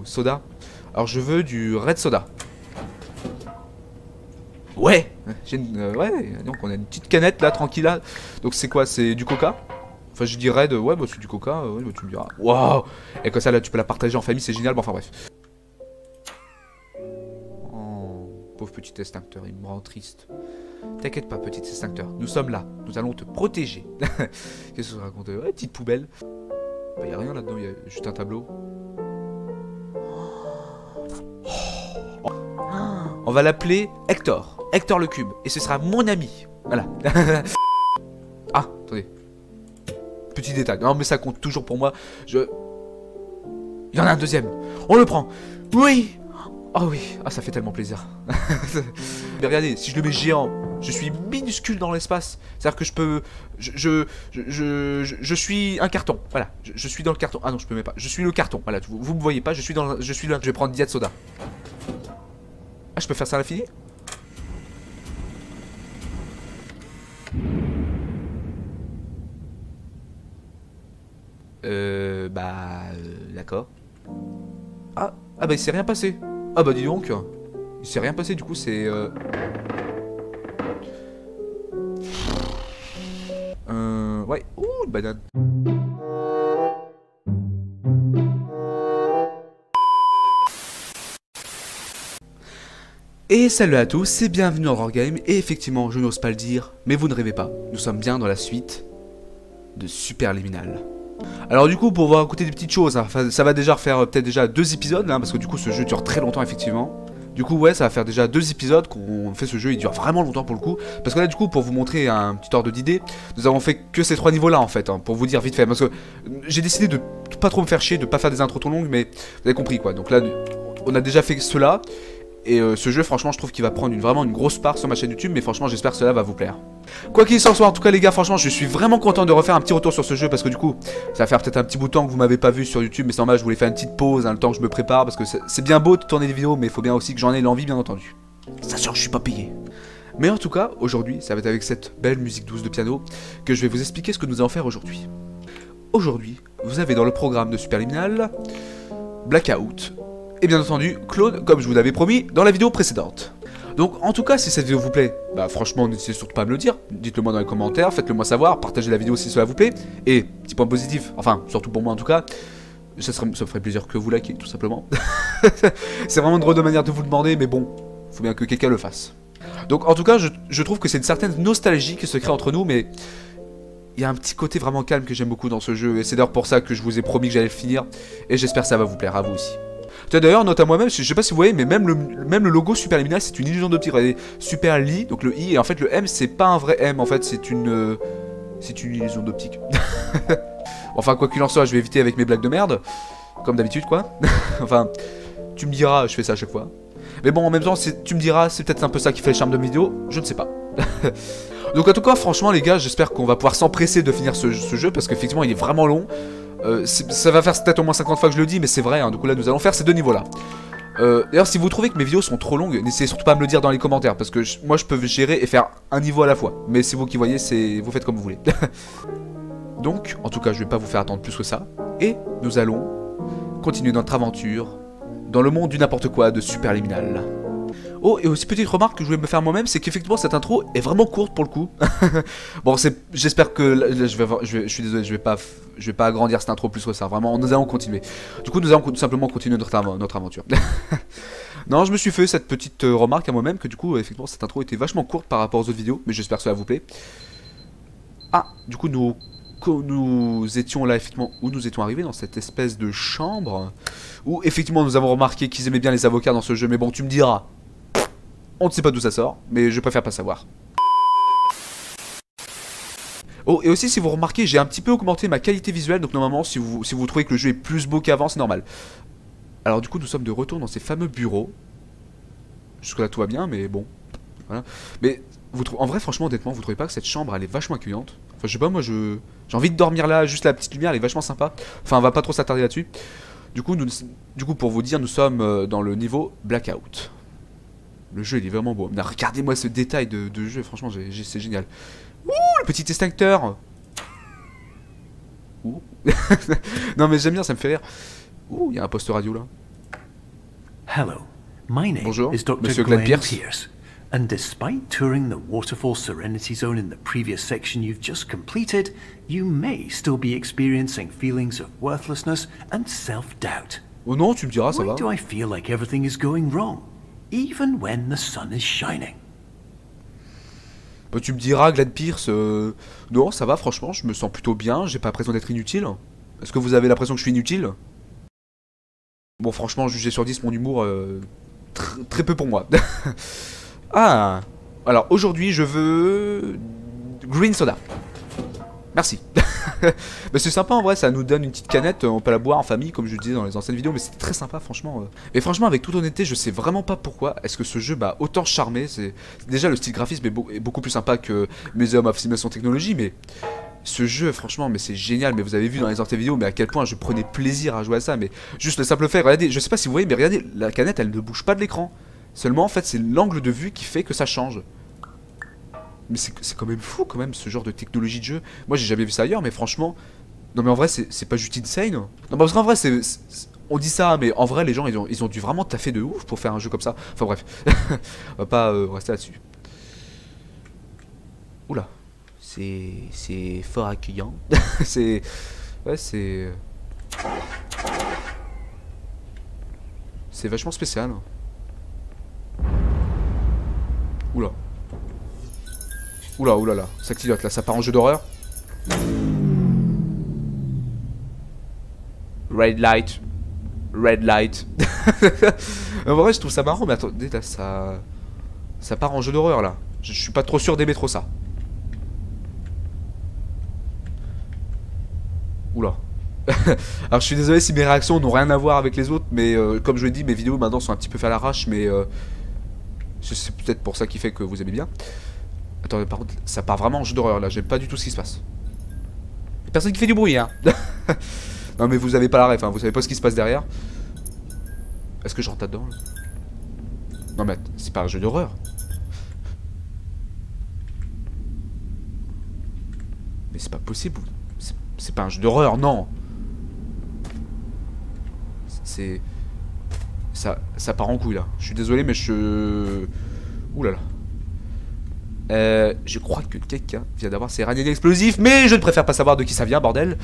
soda. Alors je veux du red soda. Ouais, ouais, donc on a une petite canette là, tranquille là. Donc c'est quoi? C'est du coca? Enfin je dis red, ouais bah c'est du coca, ouais, bah, tu me diras. Waouh. Et comme ça là tu peux la partager en famille, c'est génial, bon enfin bref. Oh, pauvre petit extincteur, il me rend triste. T'inquiète pas petit extincteur, nous sommes là, nous allons te protéger. Qu'est-ce que je raconte? Ouais, petite poubelle. Bah y'a rien là-dedans, y'a juste un tableau. On va l'appeler Hector. Hector le cube. Et ce sera mon ami. Voilà. Ah, attendez. Petit détail. Non mais ça compte toujours pour moi. Il y en a un deuxième. On le prend. Oui. Oh oui. Ah ça fait tellement plaisir. Mais regardez, si je le mets géant, je suis minuscule dans l'espace. C'est-à-dire que je peux... Je suis un carton. Voilà. Je suis dans le carton. Ah non, je peux même pas. Je suis le carton. Voilà. Vous me voyez pas. Je suis là. Je vais prendre diète soda. Ah, je peux faire ça à l'infini? D'accord. Ah bah il s'est rien passé. Ah bah dis donc. Il s'est rien passé du coup c'est... Ouais. Ouh, une banane. Et salut à tous et bienvenue dans Horror Game. Et effectivement, je n'ose pas le dire, mais vous ne rêvez pas. Nous sommes bien dans la suite de Superliminal. Alors du coup, pour voir écouter des petites choses, hein, ça va déjà refaire peut-être déjà 2 épisodes, là, parce que du coup ce jeu dure très longtemps effectivement. Du coup ouais, ça va faire déjà 2 épisodes qu'on fait ce jeu, il dure vraiment longtemps pour le coup. Parce que là du coup, pour vous montrer un petit ordre d'idée, nous avons fait que ces 3 niveaux là en fait, hein, pour vous dire vite fait. Parce que j'ai décidé de pas trop me faire chier, de pas faire des intros trop longues, mais vous avez compris quoi. Donc là, on a déjà fait cela. Et ce jeu, franchement, je trouve qu'il va prendre vraiment une grosse part sur ma chaîne YouTube, mais franchement, j'espère que cela va vous plaire. Quoi qu'il en soit, en tout cas, les gars, franchement, je suis vraiment content de refaire un petit retour sur ce jeu parce que du coup, ça va faire peut-être un petit bout de temps que vous m'avez pas vu sur YouTube, mais c'est normal, je voulais faire une petite pause, hein, le temps que je me prépare parce que c'est bien beau de tourner des vidéos, mais il faut bien aussi que j'en ai l'envie, bien entendu. Ça sûr, je suis pas payé. Mais en tout cas, aujourd'hui, ça va être avec cette belle musique douce de piano que je vais vous expliquer ce que nous allons faire aujourd'hui. Aujourd'hui, vous avez dans le programme de Superliminal Blackout. Et bien entendu, Claude, comme je vous l'avais promis dans la vidéo précédente. Donc en tout cas, si cette vidéo vous plaît, bah franchement, n'hésitez surtout pas à me le dire. Dites-le moi dans les commentaires, faites-le moi savoir, partagez la vidéo si cela vous plaît. Et, petit point positif, enfin, surtout pour moi en tout cas, ça me ferait plaisir que vous likez, tout simplement. C'est vraiment une drôle de manière de vous demander, mais bon, faut bien que quelqu'un le fasse. Donc en tout cas, je trouve que c'est une certaine nostalgie qui se crée entre nous, mais... il y a un petit côté vraiment calme que j'aime beaucoup dans ce jeu, et c'est d'ailleurs pour ça que je vous ai promis que j'allais le finir, et j'espère que ça va vous plaire, à vous aussi. D'ailleurs, note à moi-même, je sais pas si vous voyez, mais même le logo Superliminal, c'est une illusion d'optique. Regardez, Super Li, donc le I, et en fait le M, c'est pas un vrai M, en fait, c'est une illusion d'optique. Enfin, quoi qu'il en soit, je vais éviter avec mes blagues de merde, comme d'habitude, quoi. Enfin, tu me diras, je fais ça à chaque fois. Mais bon, en même temps, tu me diras, c'est peut-être un peu ça qui fait le charme de mes vidéos, je ne sais pas. Donc en tout cas, franchement, les gars, j'espère qu'on va pouvoir s'empresser de finir ce jeu, parce qu'effectivement, il est vraiment long. Ça va faire peut-être au moins 50 fois que je le dis, mais c'est vrai, hein, du coup là nous allons faire ces 2 niveaux là. D'ailleurs si vous trouvez que mes vidéos sont trop longues, n'essayez surtout pas à me le dire dans les commentaires, parce que moi je peux gérer et faire un niveau à la fois. Mais c'est vous qui voyez, vous faites comme vous voulez. Donc, en tout cas je vais pas vous faire attendre plus que ça, et nous allons continuer notre aventure dans le monde du n'importe quoi de Superliminal. Oh, et aussi petite remarque que je voulais me faire moi-même, c'est qu'effectivement cette intro est vraiment courte pour le coup. Bon, j'espère que là, je suis désolé, je vais pas agrandir cette intro plus que ça. Vraiment, nous allons continuer. Du coup, nous allons tout simplement continuer notre aventure. Non, je me suis fait cette petite remarque à moi-même que du coup, effectivement, cette intro était vachement courte par rapport aux autres vidéos, mais j'espère que cela vous plaît. Ah, du coup, nous étions là effectivement où nous étions arrivés dans cette espèce de chambre où effectivement nous avons remarqué qu'ils aimaient bien les avocats dans ce jeu, mais bon, tu me diras. On ne sait pas d'où ça sort, mais je préfère pas savoir. Oh, et aussi si vous remarquez, j'ai un petit peu augmenté ma qualité visuelle, donc normalement si vous trouvez que le jeu est plus beau qu'avant, c'est normal. Alors du coup nous sommes de retour dans ces fameux bureaux. Jusque là tout va bien, mais bon. Voilà. Mais en vrai franchement honnêtement, vous trouvez pas que cette chambre elle est vachement accueillante? Enfin je sais pas, moi j'ai envie de dormir là, juste la petite lumière elle est vachement sympa. Enfin on va pas trop s'attarder là-dessus. Du coup pour vous dire, nous sommes dans le niveau Blackout. Le jeu il est vraiment beau. Regardez-moi ce détail de jeu, franchement c'est génial. Ouh, le petit extincteur. Ouh. Non mais j'aime bien, ça me fait rire. Ouh, il y a un poste radio là. Hello, my name Bonjour, is Dr. Monsieur Glenn Pierce. Pierce, and despite touring the Waterfall Serenity Zone in the previous section you've just completed, you may still be experiencing feelings of worthlessness and self-doubt. Oh non, tu me diras, ça Why va. do I feel like everything is going wrong, even when the sun is shining? Bah, tu me diras, Glenn Pierce, non, ça va, franchement, je me sens plutôt bien, j'ai pas l'impression d'être inutile. Est-ce que vous avez l'impression que je suis inutile? Bon, franchement, jugé sur 10, mon humour, très peu pour moi. Ah, alors aujourd'hui, je veux green soda. Merci. Mais c'est sympa en vrai, ça nous donne une petite canette, on peut la boire en famille, comme je le disais dans les anciennes vidéos, mais c'était très sympa, franchement. Et franchement, avec toute honnêteté, je sais vraiment pas pourquoi est-ce que ce jeu m'a autant charmé. C'est déjà le style graphisme est beaucoup plus sympa que Museum of Simulation Technology, mais ce jeu, franchement, mais c'est génial. Mais vous avez vu dans les anciennes vidéos, mais à quel point je prenais plaisir à jouer à ça. Mais juste le simple fait, regardez, je sais pas si vous voyez, mais regardez, la canette, elle ne bouge pas de l'écran. Seulement, en fait, c'est l'angle de vue qui fait que ça change. Mais c'est quand même fou, quand même, ce genre de technologie de jeu. Moi, j'ai jamais vu ça ailleurs, mais franchement... Non, mais en vrai, c'est pas juste insane. Non, parce qu'en vrai, on dit ça, mais en vrai, les gens, ils ont dû vraiment taffer de ouf pour faire un jeu comme ça. Enfin, bref. On va pas rester là-dessus. Oula. C'est fort accueillant. c'est... Ouais, c'est... C'est vachement spécial. Oula. Oula, oula là, ça clignote là, ça part en jeu d'horreur. Red light. Red light. En vrai, je trouve ça marrant, mais attendez, là, ça part en jeu d'horreur là. Je suis pas trop sûr d'aimer trop ça. Oula. Alors je suis désolé si mes réactions n'ont rien à voir avec les autres, mais comme je l'ai dit, mes vidéos maintenant sont un petit peu fait à l'arrache, mais c'est peut-être pour ça qui fait que vous aimez bien. Attendez, par contre, ça part vraiment en jeu d'horreur là, j'aime pas du tout ce qui se passe. Personne qui fait du bruit, hein. Non, mais vous avez pas la ref, hein, vous savez pas ce qui se passe derrière. Est-ce que je rentre là-dedans là? Non, mais c'est pas un jeu d'horreur. Mais c'est pas possible. C'est pas un jeu d'horreur, non. C'est. Ça part en couille là. Je suis désolé, mais ouh là là. Je crois que quelqu'un vient d'avoir ses radiers explosifs, mais je ne préfère pas savoir de qui ça vient, bordel.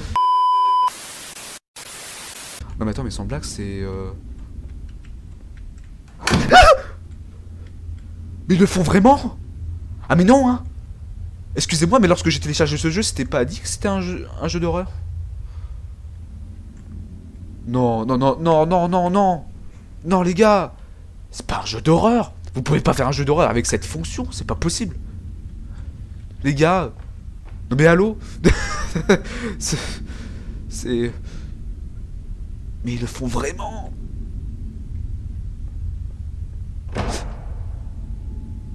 Non mais attends, mais sans blague, c'est... Ah, mais ils le font vraiment? Ah mais non, hein. Excusez-moi, mais lorsque j'ai téléchargé ce jeu, c'était pas dit que c'était un jeu d'horreur? Non, non, non, non, non, non, non. Non les gars, c'est pas un jeu d'horreur. Vous pouvez pas faire un jeu d'horreur avec cette fonction, c'est pas possible. Les gars, non mais allô. C'est... Mais ils le font vraiment.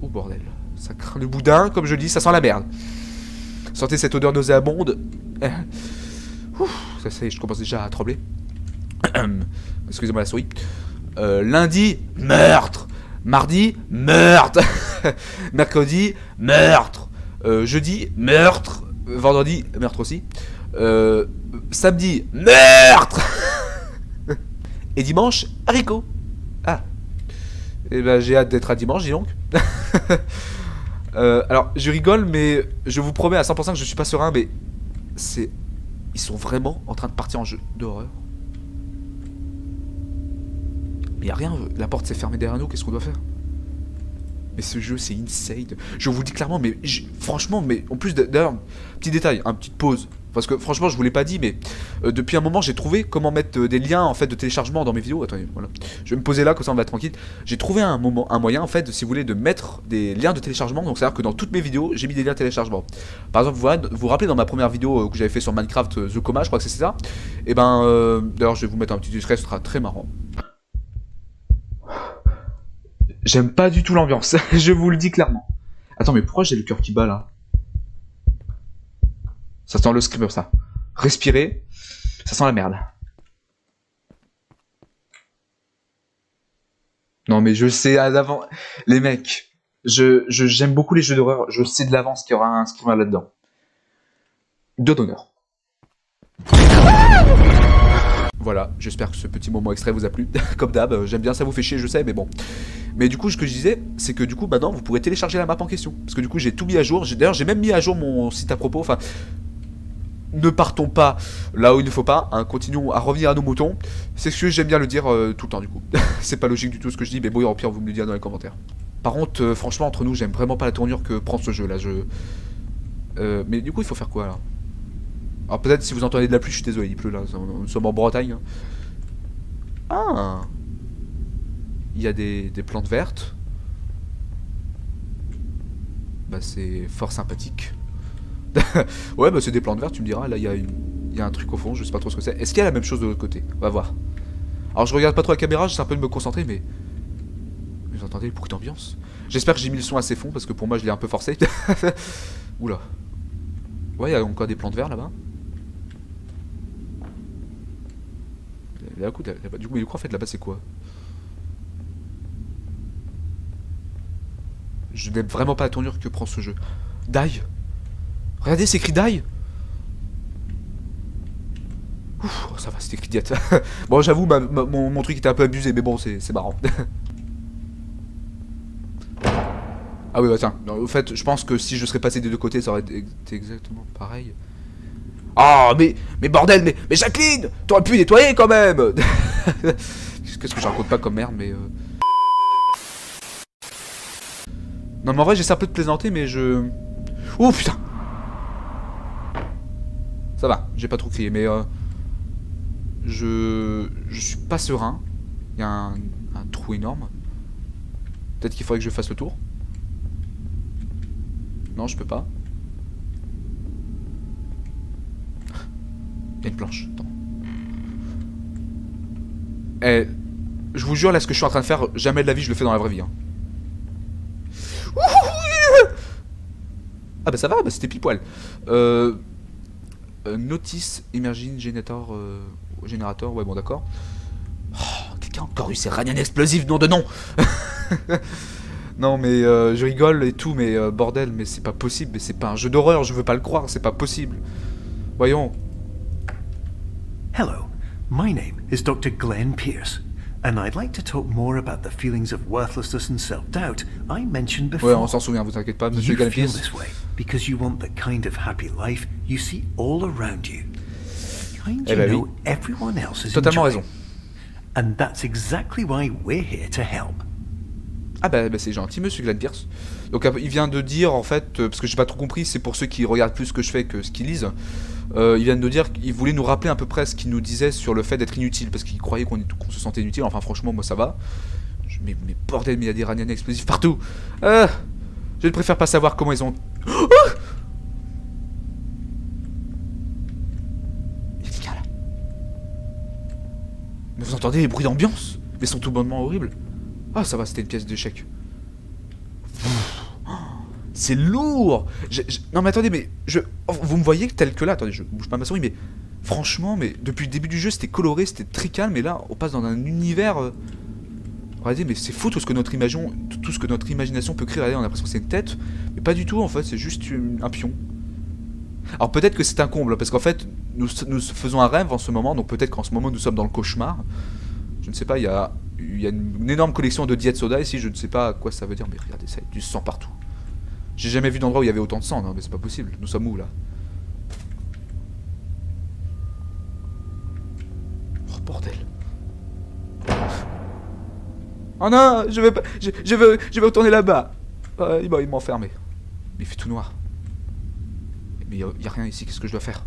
Oh bordel, ça craint le boudin, comme je le dis, ça sent la merde. Sentez cette odeur nauséabonde. Ça y est, je commence déjà à trembler. Excusez-moi la souris. Lundi, meurtre. Mardi, meurtre. Mercredi, meurtre. Jeudi, meurtre. Vendredi, meurtre aussi. Samedi, meurtre. Et dimanche, haricot. Ah. Et ben j'ai hâte d'être à dimanche, dis donc. Alors, je rigole, mais je vous promets à 100% que je suis pas serein, mais c'est... Ils sont vraiment en train de partir en jeu d'horreur. Mais y a rien, la porte s'est fermée derrière nous, qu'est-ce qu'on doit faire? Mais ce jeu, c'est insane. Je vous le dis clairement, mais franchement, mais en plus d'ailleurs, petit détail, une petite pause. Parce que franchement, je vous l'ai pas dit, mais depuis un moment, j'ai trouvé comment mettre des liens en fait de téléchargement dans mes vidéos. Attendez, voilà. Je vais me poser là, comme ça on va être tranquille. J'ai trouvé un moyen en fait, si vous voulez, de mettre des liens de téléchargement. Donc c'est-à-dire que dans toutes mes vidéos, j'ai mis des liens de téléchargement. Par exemple, vous vous rappelez dans ma première vidéo que j'avais fait sur Minecraft The Coma, je crois que c'est ça. Et ben, d'ailleurs, je vais vous mettre un petit extrait, ce sera très marrant. J'aime pas du tout l'ambiance, je vous le dis clairement. Attends, mais pourquoi j'ai le cœur qui bat là? Ça sent le screamer, ça. Respirez, ça sent la merde. Non mais je sais à l'avant... Les mecs, j'aime beaucoup les jeux d'horreur, je sais de l'avance qu'il y aura un screamer là-dedans. De d'honneur. Voilà, j'espère que ce petit moment extrait vous a plu. Comme d'hab, j'aime bien, ça vous fait chier, je sais, mais bon. Mais du coup, ce que je disais, c'est que du coup, maintenant, vous pourrez télécharger la map en question. Parce que du coup, j'ai tout mis à jour. D'ailleurs, j'ai même mis à jour mon site à propos. Enfin, ne partons pas là où il ne faut pas. Hein, continuons à revenir à nos moutons. C'est ce que j'aime bien le dire tout le temps, du coup. C'est pas logique du tout ce que je dis, mais bon, au pire, vous me le direz dans les commentaires. Par contre, franchement, entre nous, j'aime vraiment pas la tournure que prend ce jeu, là. Mais du coup, il faut faire quoi, là? Alors peut-être si vous entendez de la pluie, je suis désolé, il pleut là, nous sommes en Bretagne. Ah, il y a des plantes vertes. Bah c'est fort sympathique. Ouais bah c'est des plantes vertes, tu me diras, là il y a un truc au fond, je sais pas trop ce que c'est. Est-ce qu'il y a la même chose de l'autre côté? On va voir. Alors je regarde pas trop la caméra, j'essaie un peu de me concentrer, mais... Vous entendez le bruit d'ambiance? J'espère que j'ai mis le son assez fond, parce que pour moi je l'ai un peu forcé. Oula. Ouais, il y a encore des plantes vertes là-bas. Du coup, mais en fait là-bas c'est quoi? Je n'aime vraiment pas la tournure que prend ce jeu. Die. Regardez, c'est écrit die. Ouf, ça va, c'est écrit diète. Bon, j'avoue, mon truc était un peu abusé, mais bon, c'est marrant. Ah oui, bah tiens, au fait, je pense que si je serais passé des deux côtés, ça aurait été exactement pareil. Ah, mais bordel, mais Jacqueline, t'aurais pu nettoyer quand même. Qu'est-ce que je raconte pas comme merde, mais... Non, mais en vrai, j'essaie un peu de plaisanter, mais je... Oh, putain. Ça va, j'ai pas trop crié, mais... Je suis pas serein. Il y a un trou énorme. Peut-être qu'il faudrait que je fasse le tour. Non, je peux pas. Il y a une planche. Attends. Eh, je vous jure, là, ce que je suis en train de faire, jamais de la vie, je le fais dans la vraie vie. Hein. Ah bah ça va, bah c'était pile poil. Notice Emerging Generator. Générateur, ouais, bon, d'accord. Oh, quelqu'un a encore eu ces radians explosifs, nom de nom. Non, mais je rigole et tout, mais bordel, mais c'est pas possible, mais c'est pas un jeu d'horreur, je veux pas le croire, c'est pas possible. Voyons. Hello, my name is Dr. Glenn Pierce, and I'd like to talk more about the feelings of worthlessness and self-doubt I mentioned before. Ouais, on s'en souvient, vous inquiétez pas, monsieur Glenn Pierce. You feel this way because you want the kind of happy life you see all around you. Kind you know everyone else is totalement raison. And that's exactly why we're here to help. Ah bah c'est gentil, monsieur Glenn Pierce. Donc il vient de dire en fait, parce que j'ai pas trop compris, c'est pour ceux qui regardent plus ce que je fais que ce qu'ils lisent. Il vient de dire qu'il voulait nous rappeler à peu près ce qu'il nous disait sur le fait d'être inutile, parce qu'il croyait qu'on se sentait inutile. Enfin franchement moi ça va. Mais bordel, mais il y a des radians explosifs partout. Je préfère pas savoir comment ils ont... Oh, il y a quelqu'un là. Mais vous entendez les bruits d'ambiance? Mais ils sont tout bonnement horribles. Ah ça va, c'était une pièce d'échec. C'est lourd. Non mais attendez, mais vous me voyez tel que là. Attendez, je bouge pas ma souris, mais franchement, mais depuis le début du jeu c'était coloré, c'était très calme, et là on passe dans un univers... Regardez, mais c'est fou tout ce que notre imagination peut créer. Regardez, on a l'impression que c'est une tête, mais pas du tout en fait, c'est juste un pion. Alors peut-être que c'est un comble, parce qu'en fait nous faisons un rêve en ce moment, donc peut-être qu'en ce moment nous sommes dans le cauchemar. Je ne sais pas, il y a une énorme collection de diète soda ici, je ne sais pas à quoi ça veut dire, mais regardez, ça, il y a du sang partout. J'ai jamais vu d'endroit où il y avait autant de sang, non mais c'est pas possible, nous sommes où là? Oh bordel. Oh non, je veux retourner là-bas. Il m'a enfermé. Mais il fait tout noir. Mais il n'y a rien ici, qu'est-ce que je dois faire?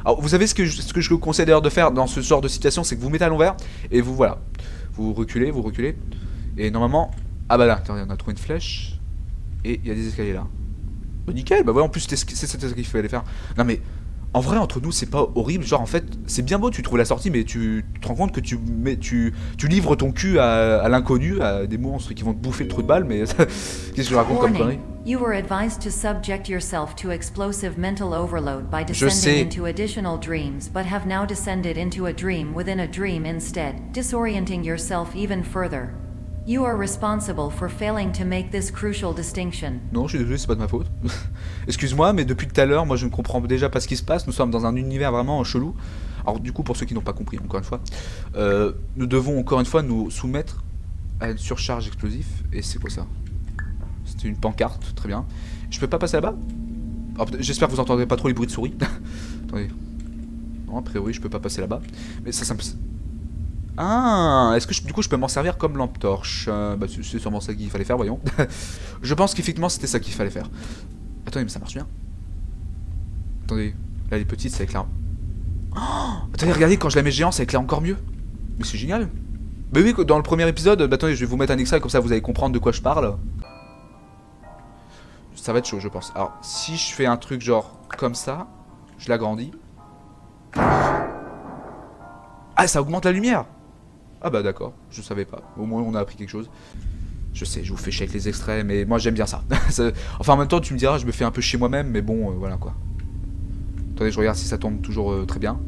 Alors vous savez ce que je vous conseille d'ailleurs de faire dans ce genre de situation, c'est que vous mettez à l'envers et vous voilà. Vous reculez. Et normalement... Ah bah là, attendez, on a trouvé une flèche. Et il y a des escaliers là. Bah nickel, bah ouais, en plus c'est ce qu'il fallait faire. Non mais, en vrai entre nous c'est pas horrible, genre en fait c'est bien beau, tu trouves la sortie, mais tu te rends compte que tu livres ton cul à l'inconnu, à des monstres qui vont te bouffer le trou de balle, mais qu'est-ce que je raconte comme connerie? You were advised to subject yourself to explosive mental overload by descending into additional dreams, but have now descended into a dream within a dream instead, disorienting yourself even further. You are responsible for failing to make this crucial distinction. Non, je suis désolé, c'est pas de ma faute. Excuse-moi, mais depuis tout à l'heure, moi je ne comprends déjà pas ce qui se passe. Nous sommes dans un univers vraiment chelou. Alors du coup, pour ceux qui n'ont pas compris, encore une fois, nous devons encore une fois nous soumettre à une surcharge explosive. Et c'est quoi ça? C'était une pancarte, très bien. Je peux pas passer là-bas? J'espère que vous entendrez pas trop les bruits de souris. Attendez. Non, a priori, je peux pas passer là-bas. Mais ça me... Ah, est-ce que du coup je peux m'en servir comme lampe torche? Bah c'est sûrement ça qu'il fallait faire, voyons. Je pense qu'effectivement c'était ça qu'il fallait faire. Attendez, mais ça marche bien. Attendez, là les petites ça éclaire. Oh, attendez, regardez, quand je la mets géant ça éclaire encore mieux. Mais c'est génial. Bah oui, dans le premier épisode, bah attendez, je vais vous mettre un extrait comme ça vous allez comprendre de quoi je parle. Ça va être chaud je pense. Alors, si je fais un truc genre comme ça, je l'agrandis. Ah, ça augmente la lumière. Ah bah d'accord, je savais pas. Au moins on a appris quelque chose. Je sais, je vous fais chier avec les extraits, mais moi j'aime bien ça. Enfin en même temps tu me diras, je me fais un peu chier moi-même, mais bon, voilà quoi. Attendez, je regarde si ça tombe toujours très bien.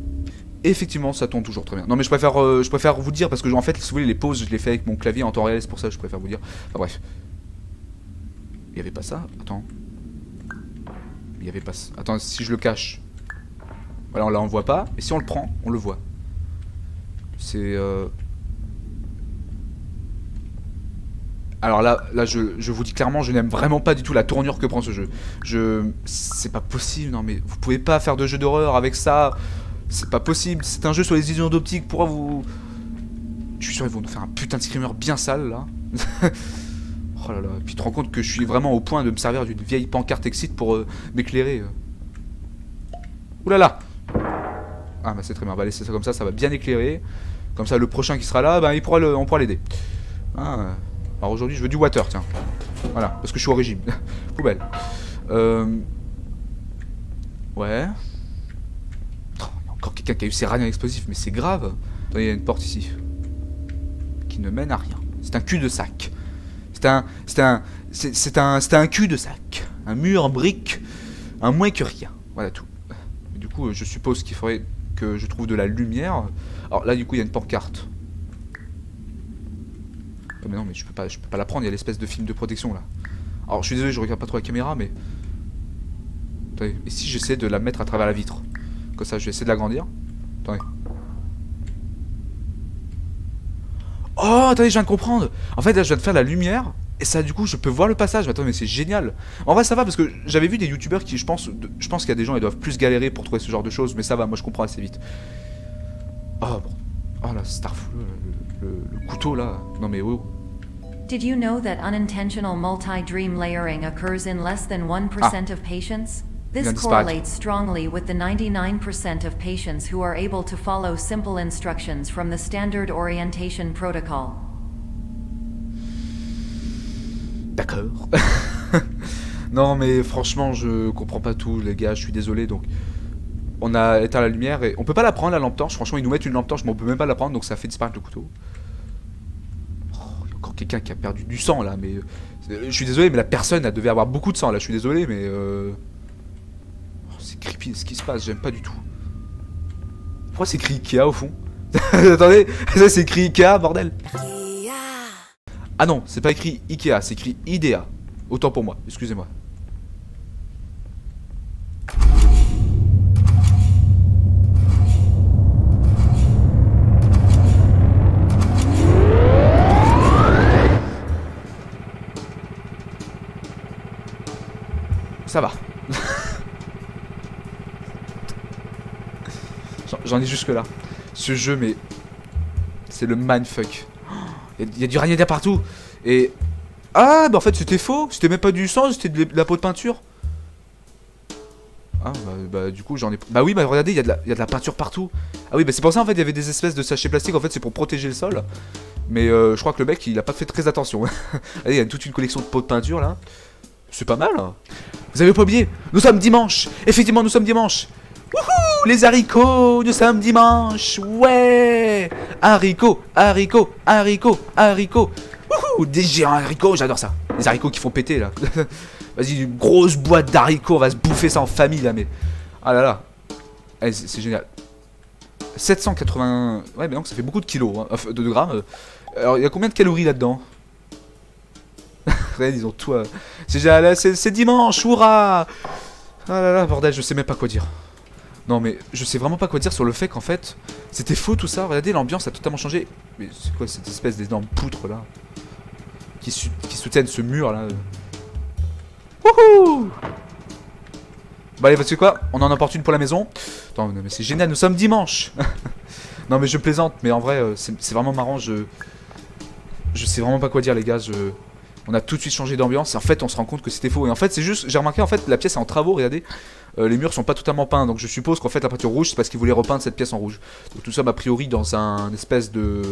Et effectivement, ça tombe toujours très bien. Non mais je préfère vous dire, parce que en fait, si vous voulez, les pauses, je les fais avec mon clavier en temps réel, c'est pour ça que je préfère vous dire. Enfin bref. Il y avait pas ça? Attends. Il y avait pas ça. Attends, si je le cache. Voilà, là on le voit pas, et si on le prend, on le voit. C'est... Alors là je vous dis clairement, je n'aime vraiment pas du tout la tournure que prend ce jeu. C'est pas possible, non mais vous pouvez pas faire de jeu d'horreur avec ça. C'est pas possible, c'est un jeu sur les illusions d'optique, pourquoi vous... Je suis sûr qu'ils vont nous faire un putain de screamer bien sale là. Oh là là, et puis tu te rends compte que je suis vraiment au point de me servir d'une vieille pancarte Exit pour m'éclairer. Ouh là là. Ah bah c'est très bien, on va laisser ça comme ça va bien éclairer. Comme ça le prochain qui sera là, bah, on pourra l'aider. Ah... Alors aujourd'hui je veux du water, tiens. Voilà, parce que je suis au régime. Poubelle. Ouais. Oh, il y a encore quelqu'un qui a eu ses radios explosifs, mais c'est grave. Attendez, il y a une porte ici. Qui ne mène à rien. C'est un cul de sac. C'est un cul de sac. Un mur en brique. Un moins que rien. Voilà tout. Et du coup, je suppose qu'il faudrait que je trouve de la lumière. Alors là, du coup, il y a une pancarte. Mais non, mais je peux pas la prendre, il y a l'espèce de film de protection là. Alors je suis désolé, je regarde pas trop la caméra, mais... Attendez, et si j'essaie de la mettre à travers la vitre? Comme ça, je vais essayer de l'agrandir. Attendez. Oh, attendez, je viens de comprendre. En fait, là, je viens de faire la lumière, et ça, du coup, je peux voir le passage. Mais attendez, mais c'est génial. En vrai, ça va, parce que j'avais vu des youtubeurs qui, je pense qu'il y a des gens, ils doivent plus galérer pour trouver ce genre de choses, mais ça va, moi je comprends assez vite. Oh, bon. Oh là, Starful, le couteau là. Non mais oh. Did you know that unintentional multi-dream layering occurs in less than 1% of patients? This correlates strongly with the 99% of patients who are able to follow simple instructions from the standard orientation protocol. D'accord. Non mais franchement, je comprends pas tout les gars, je suis désolé donc... On a éteint la lumière et on peut pas la prendre la lampe torche. Franchement ils nous mettent une lampe torche mais on peut même pas la prendre donc ça fait disparaître le couteau. Oh, il y a encore quelqu'un qui a perdu du sang là mais... Je suis désolé mais la personne elle devait avoir beaucoup de sang là. Je suis désolé mais... Oh, c'est creepy ce qui se passe, j'aime pas du tout. Pourquoi c'est écrit Ikea au fond? Attendez, ça c'est écrit Ikea bordel. Ah non, c'est pas écrit Ikea, c'est écrit IDEA. Autant pour moi, excusez-moi. Ça va. J'en ai jusque là. Ce jeu, mais... C'est le mindfuck. Il y a du Ranieda partout. Et... Ah, bah en fait c'était faux. C'était même pas du sang, c'était de la peau de peinture. Ah, bah du coup j'en ai... Bah oui, bah regardez, il y a de la peinture partout. Ah oui, bah c'est pour ça en fait, il y avait des espèces de sachets plastiques. En fait, c'est pour protéger le sol. Mais je crois que le mec, il a pas fait très attention. Allez, il y a toute une collection de peaux de peinture là. C'est pas mal, hein. Vous avez pas oublié, nous sommes dimanche. Effectivement, nous sommes dimanche. Wouhou, les haricots, nous sommes dimanche. Ouais. Haricots, haricots, haricots, haricots. Wouhou, des géants haricots, j'adore ça. Les haricots qui font péter, là. Vas-y, une grosse boîte d'haricots, on va se bouffer ça en famille, là, mais... Ah là là. Eh, c'est génial. 780... Ouais, mais non, ça fait beaucoup de kilos, hein. De grammes. Alors, il y a combien de calories là-dedans? Ils ont tout... C'est dimanche, hurrah. Ah là là, bordel, je sais même pas quoi dire. Non mais je sais vraiment pas quoi dire sur le fait qu'en fait c'était faux tout ça. Regardez, l'ambiance a totalement changé. Mais c'est quoi cette espèce d'énorme poutre là qui soutiennent ce mur là. Wouhou. Bah allez, vous savez quoi, on en emporte une pour la maison. Attends, mais c'est génial, nous sommes dimanche. Non mais je plaisante, mais en vrai c'est vraiment marrant. Je sais vraiment pas quoi dire les gars. On a tout de suite changé d'ambiance et en fait on se rend compte que c'était faux. Et en fait c'est juste, j'ai remarqué en fait la pièce est en travaux, regardez. Les murs sont pas totalement peints, donc je suppose qu'en fait la peinture rouge c'est parce qu'ils voulaient repeindre cette pièce en rouge. Donc tout ça a priori dans un espèce de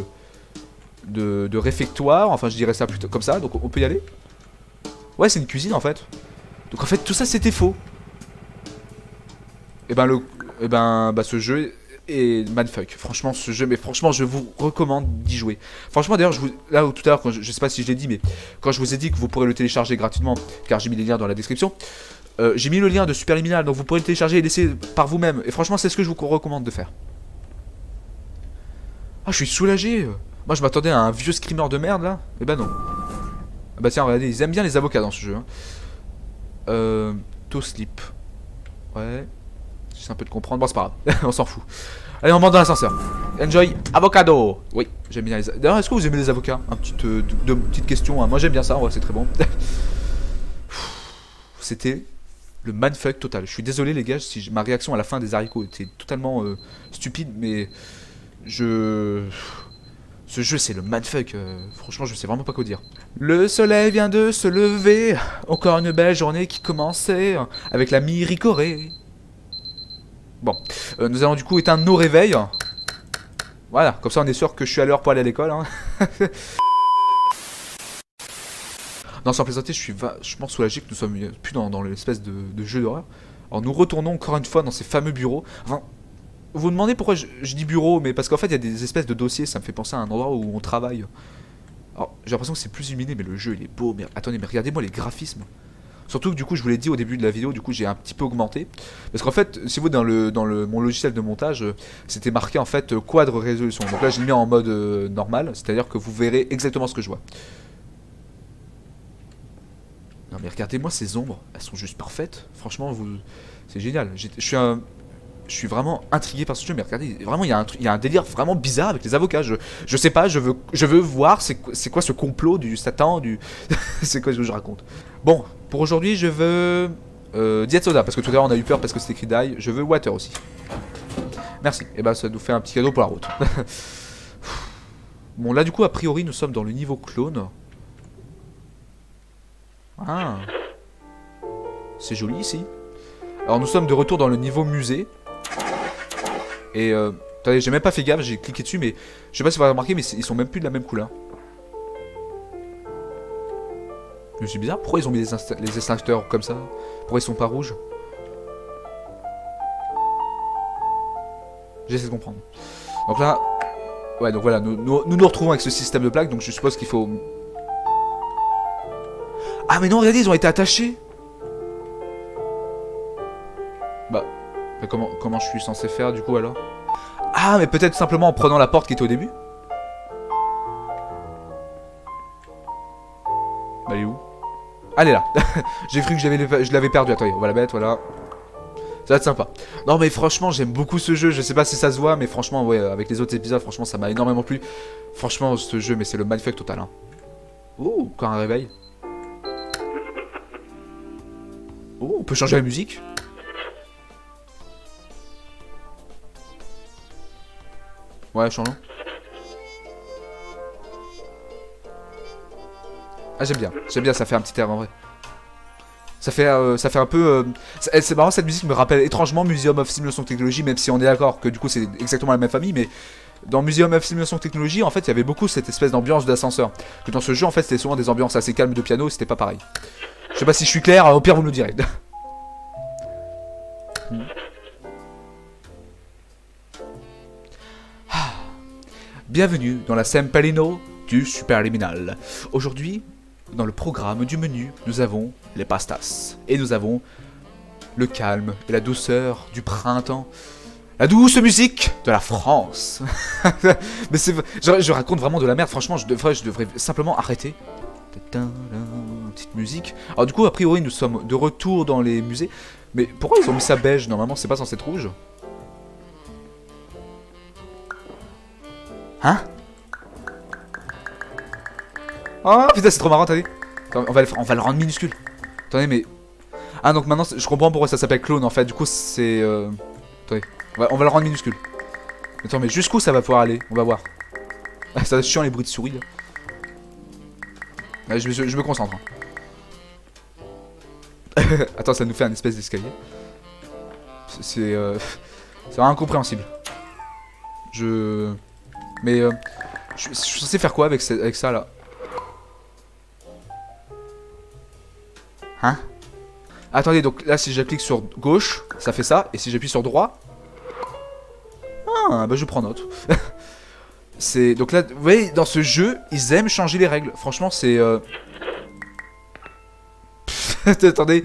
réfectoire, enfin je dirais ça plutôt comme ça, donc on peut y aller. Ouais, c'est une cuisine en fait. Donc en fait tout ça c'était faux. Et ben ce jeu est mindfuck. Franchement ce jeu, mais franchement je vous recommande d'y jouer. Franchement d'ailleurs là tout à l'heure, je sais pas si je l'ai dit, mais quand je vous ai dit que vous pourrez le télécharger gratuitement, car j'ai mis les liens dans la description. J'ai mis le lien de Superliminal, donc vous pourrez le télécharger et laisser par vous-même. Et franchement, c'est ce que je vous recommande de faire. Ah, je suis soulagé. Moi, je m'attendais à un vieux screamer de merde, là. Eh ben non. Ah bah tiens, regardez, ils aiment bien les avocats dans ce jeu. Hein. To sleep. Ouais. J'essaie un peu de comprendre. Bon, c'est pas grave. On s'en fout. Allez, on monte dans l'ascenseur. Enjoy. Avocado. Oui, j'aime bien les... D'ailleurs, est-ce que vous aimez les avocats? Un petit, deux petites questions. Hein. Moi, j'aime bien ça. Ouais, c'est très bon. C'était... le mindfuck total. Je suis désolé les gars si ma réaction à la fin des haricots était totalement stupide, mais ce jeu c'est le mindfuck. Franchement je sais vraiment pas quoi dire. Le soleil vient de se lever, encore une belle journée qui commençait avec la mi-ricorée. Bon, nous allons du coup éteindre nos réveils. Voilà, comme ça on est sûr que je suis à l'heure pour aller à l'école. Hein. Non, sans plaisanter, je suis vachement soulagé que nous sommes plus dans l'espèce de jeu d'horreur. Alors nous retournons encore une fois dans ces fameux bureaux. Enfin, vous vous demandez pourquoi je dis bureau, mais parce qu'en fait il y a des espèces de dossiers, ça me fait penser à un endroit où on travaille. Alors j'ai l'impression que c'est plus illuminé, mais le jeu il est beau. Mais attendez, mais regardez-moi les graphismes. Surtout que du coup je vous l'ai dit au début de la vidéo, du coup j'ai un petit peu augmenté. Parce qu'en fait, si vous dans mon logiciel de montage, c'était marqué en fait quadre résolution. Donc là j'ai mis en mode normal, c'est-à-dire que vous verrez exactement ce que je vois. Non mais regardez-moi ces ombres, elles sont juste parfaites. Franchement, c'est génial. Je suis vraiment intrigué par ce jeu, mais regardez, vraiment il y a un délire vraiment bizarre avec les avocats. Je sais pas, je veux voir c'est quoi ce complot du Satan, c'est quoi ce que je raconte. Bon, pour aujourd'hui je veux Diet Soda, parce que tout à l'heure on a eu peur parce que c'était écrit Die. Je veux Water aussi. Merci, et bah ça nous fait un petit cadeau pour la route. Bon là du coup a priori nous sommes dans le niveau clone. Ah, c'est joli ici. Alors nous sommes de retour dans le niveau musée. Et attendez, j'ai même pas fait gaffe, j'ai cliqué dessus, mais je sais pas si vous avez remarqué, mais ils sont même plus de la même couleur. Mais c'est bizarre, pourquoi ils ont mis les extincteurs comme ça? Pourquoi ils sont pas rouges? J'essaie de comprendre. Donc là, ouais, donc voilà, nous retrouvons avec ce système de plaques, donc je suppose qu'il faut... Ah mais non, regardez, ils ont été attachés. Bah, mais comment je suis censé faire du coup alors? Ah mais peut-être simplement en prenant la porte qui était au début. Bah elle est où? Ah, elle est là. J'ai cru que je l'avais perdu. Attendez, on va la mettre, voilà. Ça va être sympa. Non mais franchement j'aime beaucoup ce jeu. Je sais pas si ça se voit, mais franchement ouais, avec les autres épisodes, franchement ça m'a énormément plu. Franchement ce jeu, mais c'est le mindfuck total hein. Oh, encore un réveil. Oh, on peut changer la musique. Ouais, changeons. Ah, j'aime bien, ça fait un petit air en vrai. Ça fait un peu... c'est marrant, cette musique me rappelle étrangement Museum of Simulation Technology, même si on est d'accord que du coup c'est exactement la même famille, mais dans Museum of Simulation Technology, en fait, il y avait beaucoup cette espèce d'ambiance d'ascenseur. Que dans ce jeu, en fait, c'était souvent des ambiances assez calmes de piano, c'était pas pareil. Je sais pas si je suis clair, au pire vous me le direz. Bienvenue dans la Sempalino du Superliminal. Aujourd'hui, dans le programme du menu, nous avons les pastas. Et nous avons le calme et la douceur du printemps. La douce musique de la France. Mais c'est... Je raconte vraiment de la merde, franchement, je devrais simplement arrêter. petite musique. Alors du coup, a priori, nous sommes de retour dans les musées. Mais pourquoi ils ont mis ça beige? Normalement, c'est pas censé être rouge. Hein? Oh putain, c'est trop marrant, attendez. Attends, on va le rendre minuscule. Attendez, mais... Ah, donc maintenant, je comprends pourquoi ça s'appelle clone, en fait. Du coup, c'est... Attendez, on va le rendre minuscule. Attends, mais jusqu'où ça va pouvoir aller? On va voir. Ça va être chiant, les bruits de souris, là. Ouais, je me concentre. Hein. Attends, ça nous fait un espèce d'escalier. C'est vraiment incompréhensible. Mais... je suis censé faire quoi avec ça, là? Hein? Attendez, donc là si j'applique sur gauche, ça fait ça, et si j'appuie sur droit... Ah, bah je prends note. C'est... Donc là, vous voyez, dans ce jeu, ils aiment changer les règles. Franchement, c'est... Attendez.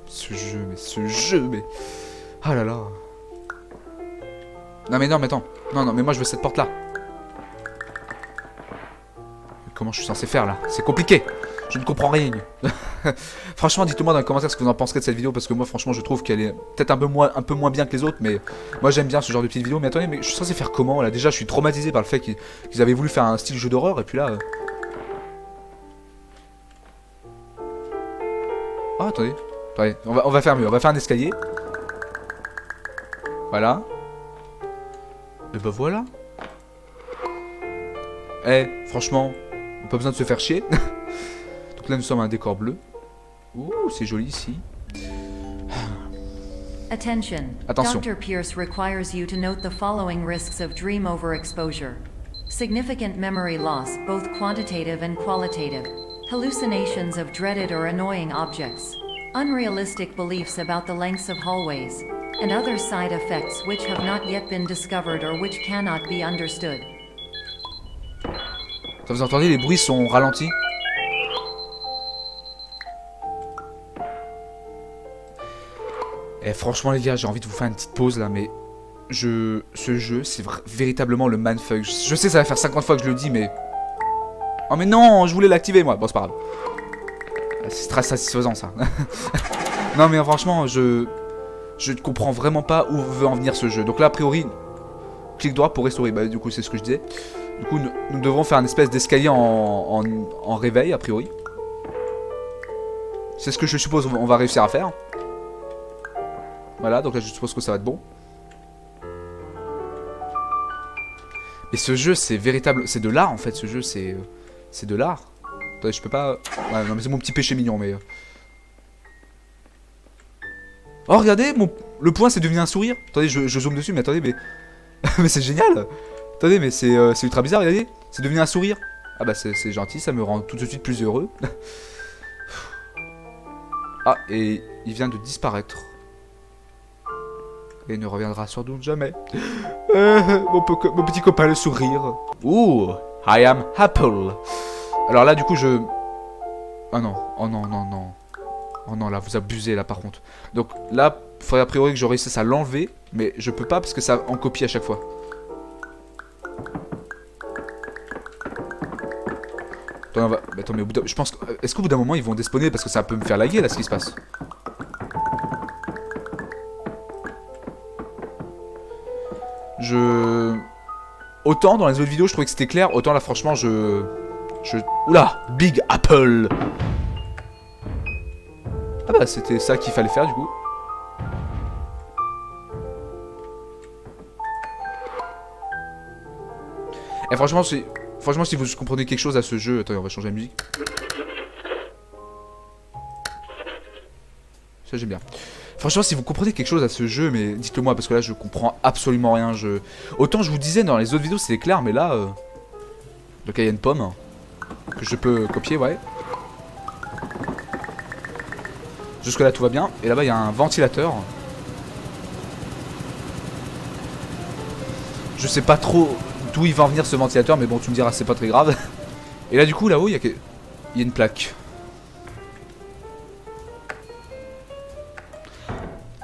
Ce jeu, mais... Ah là là. Non mais attends. Non, mais moi je veux cette porte-là. Comment je suis censé faire là? C'est compliqué. Je ne comprends rien. Franchement, dites-moi dans les commentaires ce que vous en penserez de cette vidéo, parce que moi, franchement, je trouve qu'elle est peut-être un peu moins bien que les autres, mais moi, j'aime bien ce genre de petites vidéos. Mais attendez, mais je suis censé faire comment là? Déjà, je suis traumatisé par le fait qu'ils avaient voulu faire un style jeu d'horreur, et puis là... Oh, attendez. On va faire mieux. On va faire un escalier. Voilà. Et bah voilà. Franchement, pas besoin de se faire chier. Donc là, nous sommes à un décor bleu. Ouh, c'est joli ici. Attention. Dr. Pierce requires you to note the following risks of dream overexposure. Significant memory loss, both quantitative and qualitative. Hallucinations of dreaded or annoying objects. Unrealistic beliefs about the lengths of hallways. And other side effects which have not yet been discovered or which cannot be understood. Vous entendez, les bruits sont ralentis. Franchement les gars, j'ai envie de vous faire une petite pause là, mais ce jeu, c'est véritablement le mindfuck. Je sais, ça va faire 50 fois que je le dis, mais... Oh mais non, je voulais l'activer moi. Bon, c'est pas grave. C'est très satisfaisant ça. Non mais franchement, je ne comprends vraiment pas où veut en venir ce jeu. Donc là, a priori, clic droit pour restaurer. Bah du coup, c'est ce que je disais. Du coup, nous devrons faire une espèce d'escalier en réveil, a priori. C'est ce que je suppose on va réussir à faire. Voilà, donc là je suppose que ça va être bon. Et ce jeu, c'est véritable... C'est de l'art en fait, ce jeu, c'est de l'art. Attendez, je peux pas... Ouais, non mais c'est mon petit péché mignon, mais... Oh, regardez, le point c'est devenu un sourire. Attendez, je zoome dessus, mais attendez, mais... mais c'est génial. Attendez, mais c'est ultra bizarre, regardez. C'est devenu un sourire. Ah bah c'est gentil, ça me rend tout de suite plus heureux. Ah, et il vient de disparaître. Et il ne reviendra sans doute jamais. Mon petit copain, le sourire. Ouh, I am Apple. Alors là, du coup, je... Ah non, oh non, non, non. Oh non, là, vous abusez, là, par contre. Donc là, il faudrait a priori que je réussisse à l'enlever. Mais je peux pas parce que ça en copie à chaque fois. Attends, mais au bout je pense que... Est-ce qu'au bout d'un moment, ils vont despawner? Parce que ça peut me faire laguer, là, ce qui se passe. Autant dans les autres vidéos je trouvais que c'était clair, autant là franchement Oula, Big Apple. Ah bah c'était ça qu'il fallait faire du coup. Et franchement si vous comprenez quelque chose à ce jeu... Attendez, on va changer la musique. Ça j'aime bien. Franchement, si vous comprenez quelque chose à ce jeu, mais dites-le moi, parce que là, je comprends absolument rien. Autant je vous disais, dans les autres vidéos, c'était clair, mais là... Donc, il y a une pomme que je peux copier, ouais. Jusque là, tout va bien. Et là-bas, il y a un ventilateur. Je sais pas trop d'où il va en venir, ce ventilateur, mais bon, tu me diras, c'est pas très grave. Et là, du coup, là-haut, il y a une plaque.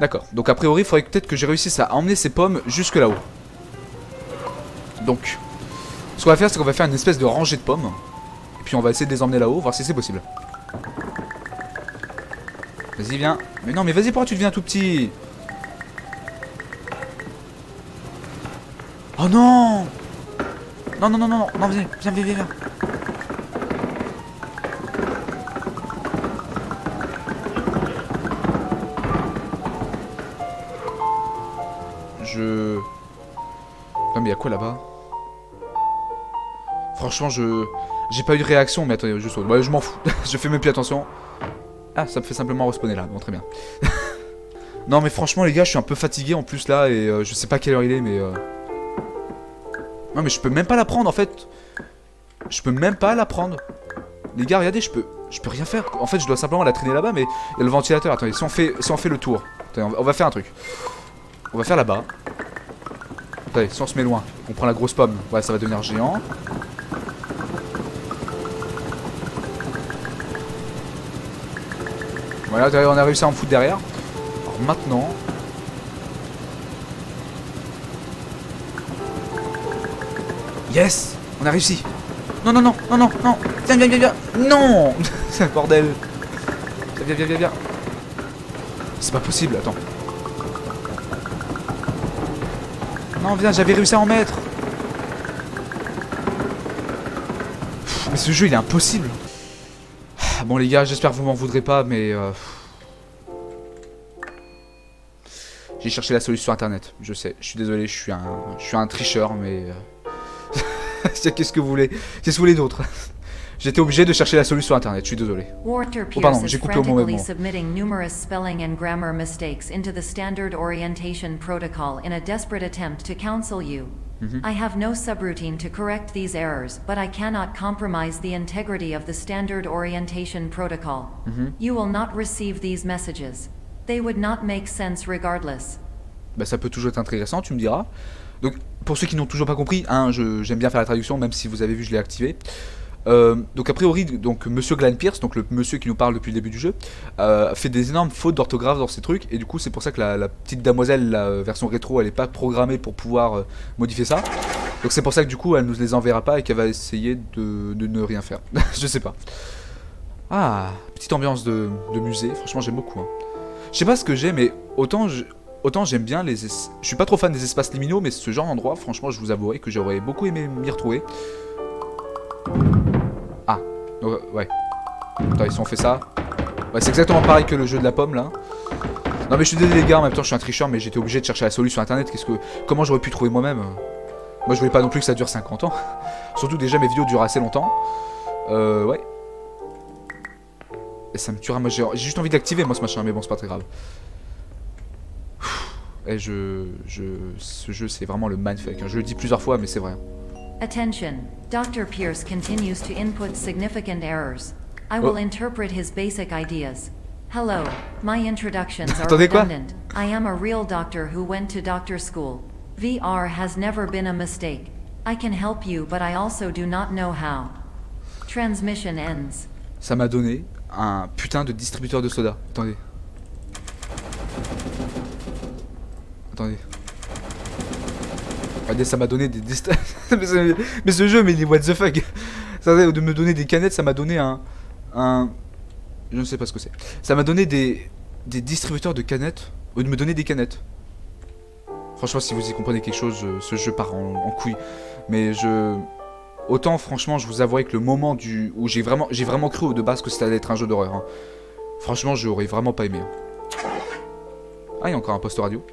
D'accord, donc a priori il faudrait peut-être que j'ai réussisse à emmener ces pommes jusque là-haut. Donc, ce qu'on va faire, c'est qu'on va faire une espèce de rangée de pommes. puis on va essayer de les emmener là-haut, voir si c'est possible. Vas-y, viens. Mais non, mais vas-y, pourquoi tu deviens tout petit? Oh non! Non, non, non, non, non, viens, viens, viens, viens. Non mais y'a quoi là-bas? Franchement j'ai pas eu de réaction, mais attendez, je saute. Ouais, je m'en fous. Je fais même plus attention. Ah, ça me fait simplement respawner là, bon très bien. Non mais franchement les gars, je suis un peu fatigué en plus là, et je sais pas quelle heure il est, mais non mais je peux même pas la prendre en fait. Je peux même pas la prendre. Les gars, regardez, je peux rien faire. En fait, je dois simplement la traîner là-bas, mais il y a le ventilateur. Attendez, si on fait le tour. Attendez, on va faire un truc. On va faire là-bas. Attendez, si on se met loin, on prend la grosse pomme. Ouais, ça va devenir géant. Voilà, on a réussi à en foutre derrière. Alors maintenant... Yes! On a réussi! Non, non, non, non, non, non! Viens, viens, viens, viens! Non! C'est un bordel! Viens, viens, viens, viens! C'est pas possible, attends. Non, viens, j'avais réussi à en mettre! Mais ce jeu, il est impossible! Bon, les gars, j'espère que vous m'en voudrez pas, mais... J'ai cherché la solution sur internet, je sais, je suis désolé, je suis un tricheur, mais... Qu'est-ce que vous voulez? Qu'est-ce que vous voulez d'autre? J'étais obligé de chercher la solution sur internet, je suis désolé. Oh pardon, j'ai coupé au mauvais moment. Submitting numerous spelling and grammar mistakes into the Standard Orientation Protocol in a desperate attempt to counsel you. I have no subroutine to correct these errors, but I cannot compromise the integrity of the Standard Orientation Protocol. You will not receive these messages. They would not make sense regardless. Bah ça peut toujours être intéressant, tu me diras. Donc pour ceux qui n'ont toujours pas compris, hein, j'aime bien faire la traduction, même si vous avez vu je l'ai activé. Donc a priori, donc Monsieur Glenn Pierce, donc le monsieur qui nous parle depuis le début du jeu, fait des énormes fautes d'orthographe dans ses trucs, et du coup c'est pour ça que la petite damoiselle, la version rétro, elle est pas programmée pour pouvoir modifier ça. Donc c'est pour ça que du coup elle nous les enverra pas et qu'elle va essayer de ne rien faire. Je sais pas. Ah, petite ambiance de musée, franchement j'aime beaucoup. Hein. Je sais pas ce que j'ai, mais autant j'aime bien les... Je suis pas trop fan des espaces liminaux, mais ce genre d'endroit, franchement je vous avouerai que j'aurais beaucoup aimé m'y retrouver. Ah, ouais. Attends, si on fait ça... Ouais, c'est exactement pareil que le jeu de la pomme, là. Non mais je suis désolé les gars, en même temps je suis un tricheur, mais j'étais obligé de chercher la solution sur internet. Comment j'aurais pu trouver moi-même? Moi je voulais pas non plus que ça dure 50 ans. Surtout déjà mes vidéos durent assez longtemps. Ouais. Et ça me tuera, moi j'ai juste envie d'activer moi ce machin, mais bon c'est pas très grave. Et ce jeu c'est vraiment le mindfuck, hein. Je le dis plusieurs fois mais c'est vrai. Attention, Dr. Pierce continues to input significant errors. I will interpret his basic ideas. Hello, my introductions are redundant. I am a real doctor who went to doctor school. VR has never been a mistake. I can help you but I also do not know how. Transmission ends. Ça m'a donné un putain de distributeur de soda. Attendez. Regardez, ça m'a donné des mais ce jeu, mais il est what the fuck. Ça, de me donner des canettes, ça m'a donné un... Je ne sais pas ce que c'est. Ça m'a donné des distributeurs de canettes au lieu de me donner des canettes. Franchement, si vous y comprenez quelque chose, ce jeu part en couille. Mais autant, franchement, je vous avouerai que le moment où j'ai vraiment cru de base que ça allait être un jeu d'horreur. Hein. Franchement, j'aurais vraiment pas aimé. Hein. Ah, il y a encore un poste radio.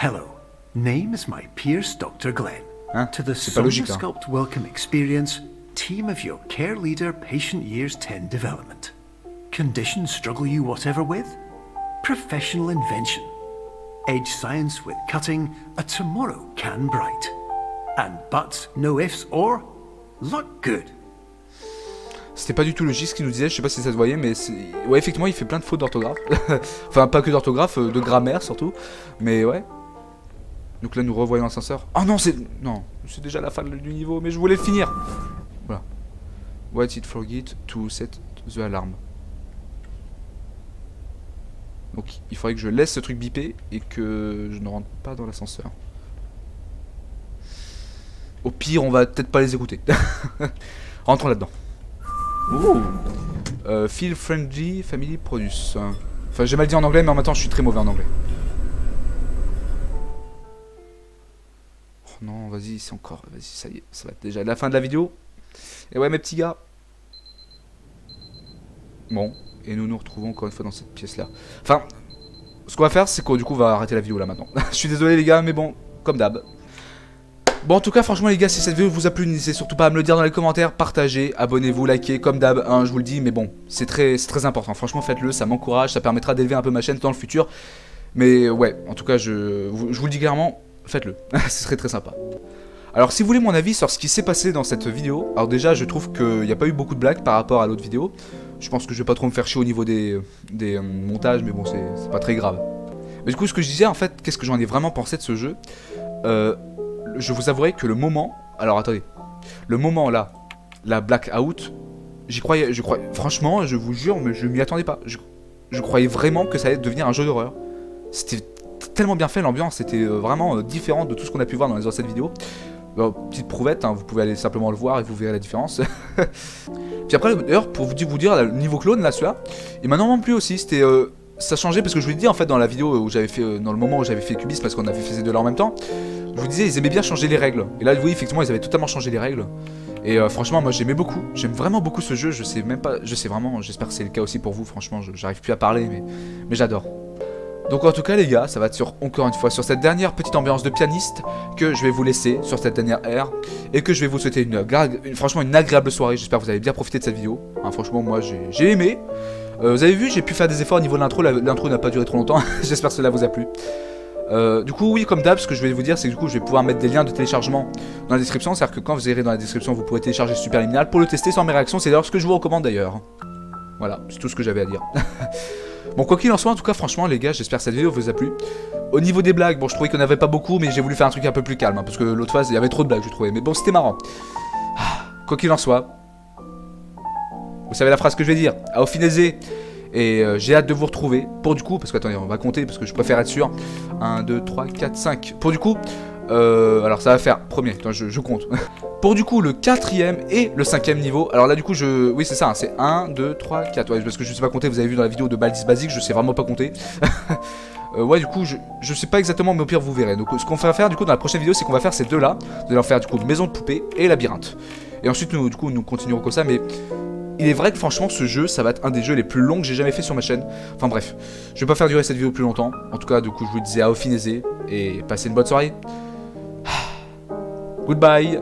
Hello, name is my Pierce Dr. Glenn. Hein? To the Sonosculpt Welcome Experience, team of your care leader patient years 10 development. Conditions struggle you whatever with? Professional invention. Edge science with cutting, a tomorrow can bright. And buts, no ifs or look good. C'était pas du tout logique ce qu'il nous disait, je sais pas si ça se voyait, mais ouais, effectivement, il fait plein de fautes d'orthographe. Enfin, pas que d'orthographe, de grammaire surtout. Mais ouais. Donc là, nous revoyons l'ascenseur. Oh non, c'est déjà la fin du niveau, mais je voulais le finir. Voilà. What did forget to set the alarm? Donc, il faudrait que je laisse ce truc biper et que je ne rentre pas dans l'ascenseur. Au pire, on va peut-être pas les écouter. Rentrons là-dedans. Feel Friendly Family Produce. Enfin, j'ai mal dit en anglais, mais en même temps, je suis très mauvais en anglais. Oh non, vas-y, c'est encore... Vas-y, ça y est, ça va être déjà la fin de la vidéo. Et ouais, mes petits gars. Bon, et nous nous retrouvons encore une fois dans cette pièce-là. Enfin, ce qu'on va faire, c'est qu'on du coup, va arrêter la vidéo là maintenant. Je suis désolé les gars, mais bon, comme d'hab. Bon, en tout cas, franchement les gars, si cette vidéo vous a plu, n'hésitez surtout pas à me le dire dans les commentaires, partagez, abonnez-vous, likez, comme d'hab, hein, je vous le dis, mais bon, c'est très important. Franchement, faites-le, ça m'encourage, ça permettra d'élever un peu ma chaîne dans le futur. Mais ouais, en tout cas, je vous le dis clairement, faites-le, ce serait très sympa. Alors, si vous voulez mon avis sur ce qui s'est passé dans cette vidéo, alors déjà, je trouve qu'il n'y a pas eu beaucoup de blagues par rapport à l'autre vidéo. Je pense que je vais pas trop me faire chier au niveau des montages, mais bon, c'est pas très grave. Mais du coup, ce que je disais, en fait, qu'est-ce que j'en ai vraiment pensé de ce jeu? Je vous avouerai que le moment... Alors, attendez. Le moment, là, la blackout, j'y croyais... Franchement, je vous jure, mais je m'y attendais pas. Je croyais vraiment que ça allait devenir un jeu d'horreur. C'était tellement bien fait, l'ambiance était vraiment différente de tout ce qu'on a pu voir dans les anciennes vidéos. Bon, petite prouvette, hein, vous pouvez aller simplement le voir et vous verrez la différence. Puis après, d'ailleurs, pour vous dire, le niveau clone, là, celui-là, il m'a normalement plu aussi. C'était... ça changeait parce que je vous l'ai dit en fait dans la vidéo où j'avais fait, dans le moment où j'avais fait Cubis, parce qu'on avait fait ces deux là en même temps. Je vous disais, ils aimaient bien changer les règles. Et là, oui, effectivement, ils avaient totalement changé les règles. Et franchement, moi j'aimais beaucoup. J'aime vraiment beaucoup ce jeu. Je sais même pas, je sais vraiment, j'espère que c'est le cas aussi pour vous. Franchement, j'arrive plus à parler, mais j'adore. Donc en tout cas les gars, ça va être encore une fois sur cette dernière petite ambiance de pianiste que je vais vous laisser sur cette dernière ère et que je vais vous souhaiter franchement une agréable soirée. J'espère que vous avez bien profité de cette vidéo. Hein, franchement moi j'ai aimé. Vous avez vu, j'ai pu faire des efforts au niveau de l'intro. L'intro n'a pas duré trop longtemps. J'espère que cela vous a plu. Du coup oui, comme d'hab, ce que je vais vous dire c'est que du coup je vais pouvoir mettre des liens de téléchargement dans la description. C'est à dire que quand vous irez dans la description vous pourrez télécharger Superliminal pour le tester sans mes réactions. C'est d'ailleurs ce que je vous recommande d'ailleurs. Voilà, c'est tout ce que j'avais à dire. Bon, quoi qu'il en soit, en tout cas, franchement, les gars, j'espère que cette vidéo vous a plu. Au niveau des blagues, bon, je trouvais qu'il n'y en avait pas beaucoup, mais j'ai voulu faire un truc un peu plus calme, hein, parce que l'autre phase, il y avait trop de blagues, je trouvais. Mais bon, c'était marrant. Quoi qu'il en soit, vous savez la phrase que je vais dire. À Aufinézé. Et j'ai hâte de vous retrouver. Pour du coup, parce que attendez, on va compter, parce que je préfère être sûr. 1, 2, 3, 4, 5. Pour du coup, alors ça va faire premier, attends, je compte. Pour du coup le 4ème et le 5ème niveau. Alors là du coup oui c'est ça, hein, c'est 1, 2, 3, 4. Ouais, parce que je sais pas compter, vous avez vu dans la vidéo de Baldis Basique, je sais vraiment pas compter. Ouais du coup je sais pas exactement, mais au pire vous verrez. Donc ce qu'on va faire du coup dans la prochaine vidéo, c'est qu'on va faire ces deux là. Vous allez en faire du coup maison de poupée et labyrinthe. Et ensuite nous continuerons comme ça, mais... Il est vrai que franchement ce jeu ça va être un des jeux les plus longs que j'ai jamais fait sur ma chaîne. Enfin bref, je vais pas faire durer cette vidéo plus longtemps. En tout cas du coup je vous disais à Aufinézé et passez une bonne soirée. Goodbye.